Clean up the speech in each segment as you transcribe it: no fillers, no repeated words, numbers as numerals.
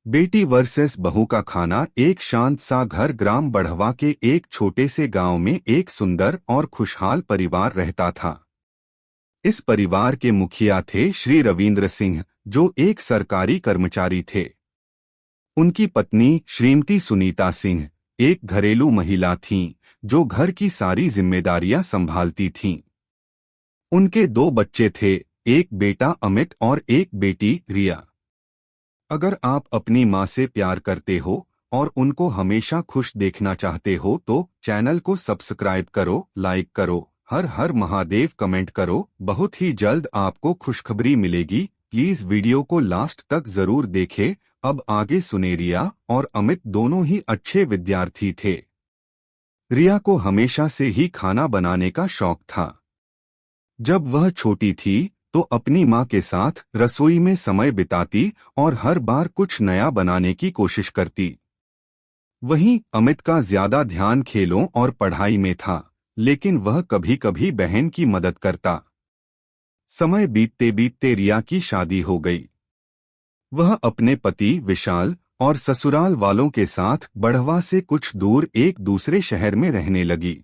बेटी वर्सेस बहू का खाना। एक शांत सा घर ग्राम बढ़वा के एक छोटे से गांव में एक सुंदर और खुशहाल परिवार रहता था। इस परिवार के मुखिया थे श्री रविंद्र सिंह, जो एक सरकारी कर्मचारी थे। उनकी पत्नी श्रीमती सुनीता सिंह एक घरेलू महिला थीं, जो घर की सारी जिम्मेदारियां संभालती थीं। उनके दो बच्चे थे, एक बेटा अमित और एक बेटी रिया। अगर आप अपनी माँ से प्यार करते हो और उनको हमेशा खुश देखना चाहते हो तो चैनल को सब्सक्राइब करो, लाइक करो, हर हर महादेव कमेंट करो। बहुत ही जल्द आपको खुशखबरी मिलेगी। प्लीज वीडियो को लास्ट तक जरूर देखें। अब आगे सुने। रिया और अमित दोनों ही अच्छे विद्यार्थी थे। रिया को हमेशा से ही खाना बनाने का शौक था। जब वह छोटी थी तो अपनी माँ के साथ रसोई में समय बिताती और हर बार कुछ नया बनाने की कोशिश करती। वहीं अमित का ज्यादा ध्यान खेलों और पढ़ाई में था, लेकिन वह कभी कभी बहन की मदद करता। समय बीतते बीतते रिया की शादी हो गई। वह अपने पति विशाल और ससुराल वालों के साथ बढ़वा से कुछ दूर एक दूसरे शहर में रहने लगी।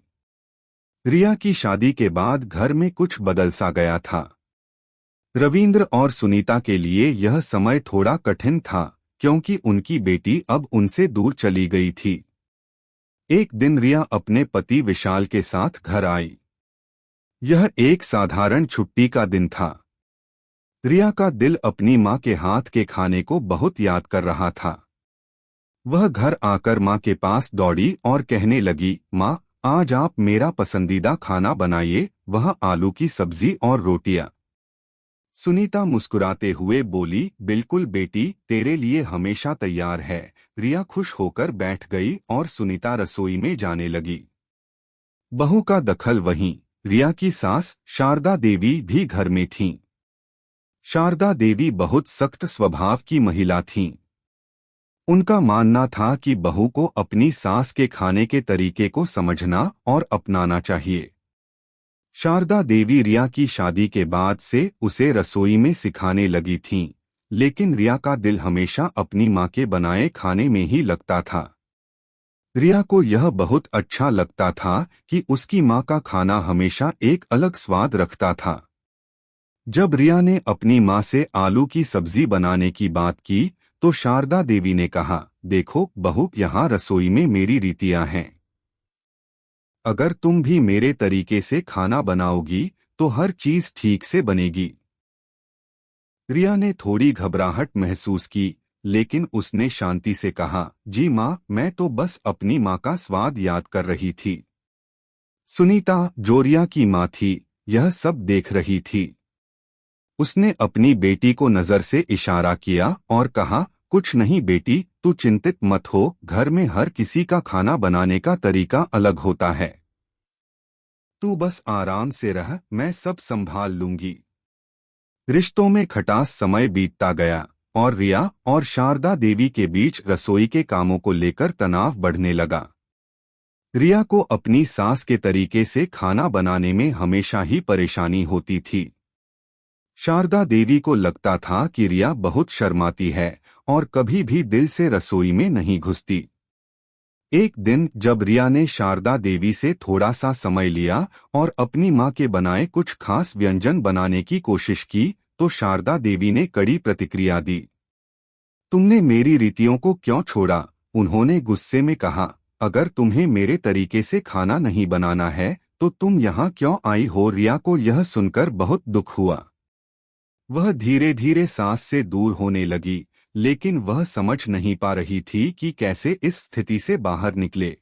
रिया की शादी के बाद घर में कुछ बदल सा गया था। रविंद्र और सुनीता के लिए यह समय थोड़ा कठिन था, क्योंकि उनकी बेटी अब उनसे दूर चली गई थी। एक दिन रिया अपने पति विशाल के साथ घर आई। यह एक साधारण छुट्टी का दिन था। रिया का दिल अपनी माँ के हाथ के खाने को बहुत याद कर रहा था। वह घर आकर माँ के पास दौड़ी और कहने लगी, माँ, आज आप मेरा पसंदीदा खाना बनाइए, वह आलू की सब्जी और रोटियां। सुनीता मुस्कुराते हुए बोली, बिल्कुल बेटी, तेरे लिए हमेशा तैयार है। रिया खुश होकर बैठ गई और सुनीता रसोई में जाने लगी। बहू का दखल वहीं रिया की सास शारदा देवी भी घर में थीं। शारदा देवी बहुत सख्त स्वभाव की महिला थीं। उनका मानना था कि बहू को अपनी सास के खाने के तरीके को समझना और अपनाना चाहिए। शारदा देवी रिया की शादी के बाद से उसे रसोई में सिखाने लगी थीं, लेकिन रिया का दिल हमेशा अपनी माँ के बनाए खाने में ही लगता था। रिया को यह बहुत अच्छा लगता था कि उसकी माँ का खाना हमेशा एक अलग स्वाद रखता था। जब रिया ने अपनी माँ से आलू की सब्जी बनाने की बात की तो शारदा देवी ने कहा, देखो बहू, यहाँ रसोई में मेरी रीतियाँ हैं। अगर तुम भी मेरे तरीके से खाना बनाओगी तो हर चीज ठीक से बनेगी। रिया ने थोड़ी घबराहट महसूस की, लेकिन उसने शांति से कहा, जी माँ, मैं तो बस अपनी माँ का स्वाद याद कर रही थी। सुनीता, जो रिया की माँ थी, यह सब देख रही थी। उसने अपनी बेटी को नजर से इशारा किया और कहा, कुछ नहीं बेटी, तू चिंतित मत हो, घर में हर किसी का खाना बनाने का तरीका अलग होता है। तू बस आराम से रह, मैं सब संभाल लूंगी। रिश्तों में खटास समय बीतता गया और रिया और शारदा देवी के बीच रसोई के कामों को लेकर तनाव बढ़ने लगा। रिया को अपनी सास के तरीके से खाना बनाने में हमेशा ही परेशानी होती थी। शारदा देवी को लगता था कि रिया बहुत शर्माती है और कभी भी दिल से रसोई में नहीं घुसती। एक दिन जब रिया ने शारदा देवी से थोड़ा सा समय लिया और अपनी माँ के बनाए कुछ खास व्यंजन बनाने की कोशिश की तो शारदा देवी ने कड़ी प्रतिक्रिया दी। तुमने मेरी रीतियों को क्यों छोड़ा? उन्होंने गुस्से में कहा, अगर तुम्हें मेरे तरीके से खाना नहीं बनाना है तो तुम यहाँ क्यों आई हो? रिया को यह सुनकर बहुत दुख हुआ। वह धीरे धीरे सास से दूर होने लगी, लेकिन वह समझ नहीं पा रही थी कि कैसे इस स्थिति से बाहर निकले।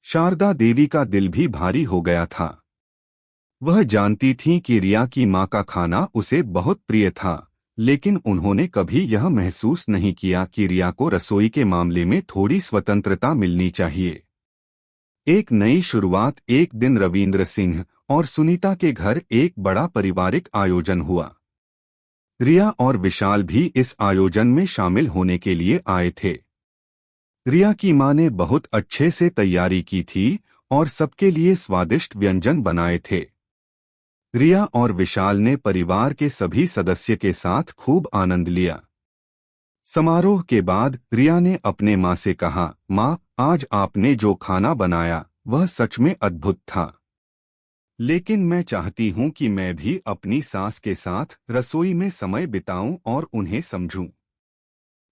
शारदा देवी का दिल भी भारी हो गया था। वह जानती थी कि रिया की माँ का खाना उसे बहुत प्रिय था, लेकिन उन्होंने कभी यह महसूस नहीं किया कि रिया को रसोई के मामले में थोड़ी स्वतंत्रता मिलनी चाहिए। एक नई शुरुआत। एक दिन रविंद्र सिंह और सुनीता के घर एक बड़ा पारिवारिक आयोजन हुआ। रिया और विशाल भी इस आयोजन में शामिल होने के लिए आए थे। रिया की मां ने बहुत अच्छे से तैयारी की थी और सबके लिए स्वादिष्ट व्यंजन बनाए थे। रिया और विशाल ने परिवार के सभी सदस्य के साथ खूब आनंद लिया। समारोह के बाद रिया ने अपने माँ से कहा, माँ, आज आपने जो खाना बनाया वह सच में अद्भुत था। लेकिन मैं चाहती हूँ कि मैं भी अपनी सास के साथ रसोई में समय बिताऊं और उन्हें समझूं।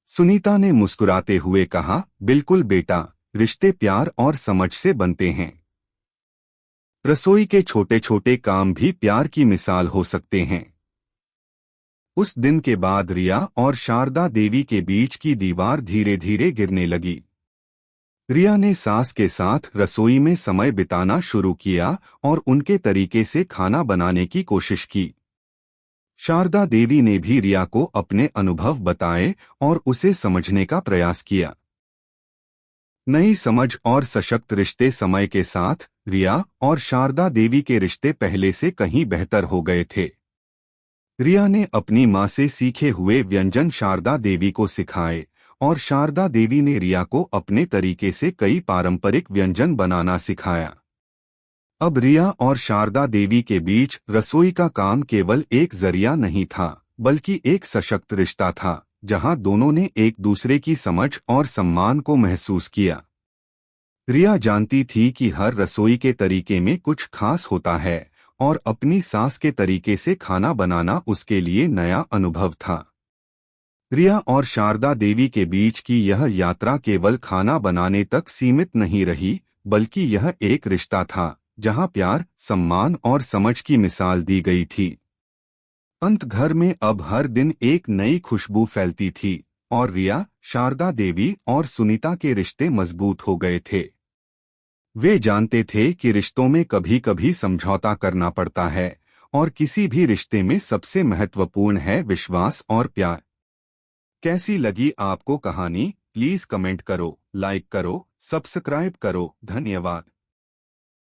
सुनीता ने मुस्कुराते हुए कहा, बिल्कुल बेटा, रिश्ते प्यार और समझ से बनते हैं। रसोई के छोटे छोटे काम भी प्यार की मिसाल हो सकते हैं। उस दिन के बाद रिया और शारदा देवी के बीच की दीवार धीरे धीरे गिरने लगी। रिया ने सास के साथ रसोई में समय बिताना शुरू किया और उनके तरीके से खाना बनाने की कोशिश की। शारदा देवी ने भी रिया को अपने अनुभव बताए और उसे समझने का प्रयास किया। नई समझ और सशक्त रिश्ते। समय के साथ रिया और शारदा देवी के रिश्ते पहले से कहीं बेहतर हो गए थे। रिया ने अपनी मां से सीखे हुए व्यंजन शारदा देवी को सिखाए और शारदा देवी ने रिया को अपने तरीके से कई पारंपरिक व्यंजन बनाना सिखाया। अब रिया और शारदा देवी के बीच रसोई का काम केवल एक जरिया नहीं था, बल्कि एक सशक्त रिश्ता था, जहां दोनों ने एक दूसरे की समझ और सम्मान को महसूस किया। रिया जानती थी कि हर रसोई के तरीके में कुछ खास होता है और अपनी सास के तरीके से खाना बनाना उसके लिए नया अनुभव था। रिया और शारदा देवी के बीच की यह यात्रा केवल खाना बनाने तक सीमित नहीं रही, बल्कि यह एक रिश्ता था जहां प्यार, सम्मान और समझ की मिसाल दी गई थी। अंत घर में अब हर दिन एक नई खुशबू फैलती थी और रिया, शारदा देवी और सुनीता के रिश्ते मजबूत हो गए थे। वे जानते थे कि रिश्तों में कभी कभी समझौता करना पड़ता है और किसी भी रिश्ते में सबसे महत्वपूर्ण है विश्वास और प्यार। कैसी लगी आपको कहानी? प्लीज कमेंट करो, लाइक करो, सब्सक्राइब करो। धन्यवाद।